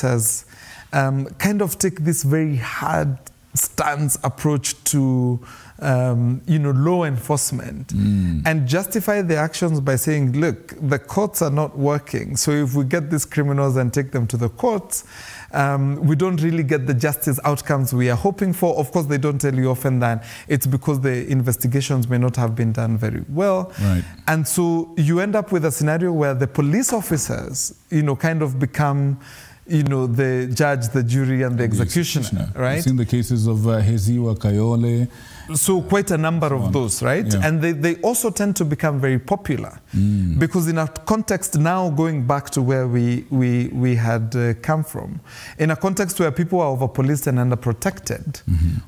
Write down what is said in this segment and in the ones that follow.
officers kind of take this very hard stance approach to law enforcement and justify their actions by saying, look, the courts are not working. So if we get these criminals and take them to the courts, we don't really get the justice outcomes we are hoping for. Of course, they don't tell you often that it's because the investigations may not have been done very well. Right. And so you end up with a scenario where the police officers, kind of become the judge, the jury, and the executioner, right? I've seen the cases of Heziwa Kayole. So quite a number of those, right? Yeah. And they also tend to become very popular because in a context now going back to where we had come from, in a context where people are over-policed and under-protected,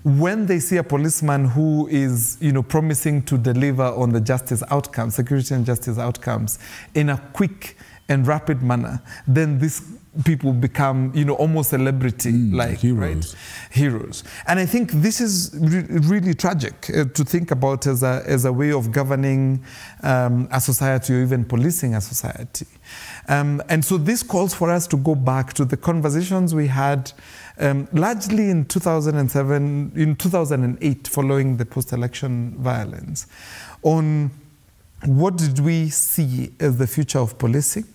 when they see a policeman who is, promising to deliver on the justice outcomes, security and justice outcomes, in a quick and rapid manner, then these people become, almost celebrity-like, heroes. Right? Heroes. And I think this is really tragic to think about as a way of governing a society or even policing a society. And so this calls for us to go back to the conversations we had largely in 2007, in 2008, following the post-election violence, on what did we see as the future of policing?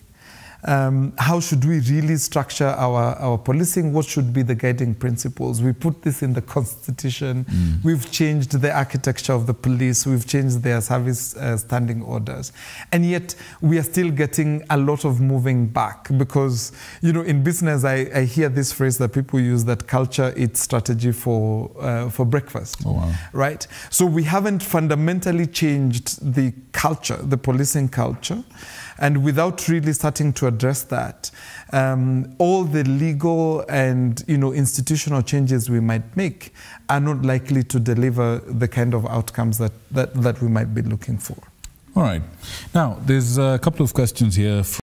How should we really structure our policing? What should be the guiding principles? We put this in the Constitution. We've changed the architecture of the police. We've changed their service standing orders. And yet we are still getting a lot of moving back because, in business, I hear this phrase that people use, that culture eats strategy for breakfast. Oh, wow. Right? So we haven't fundamentally changed the culture, the policing culture. And without really starting to address that, all the legal and institutional changes we might make are not likely to deliver the kind of outcomes that we might be looking for. All right. Now, there's a couple of questions here.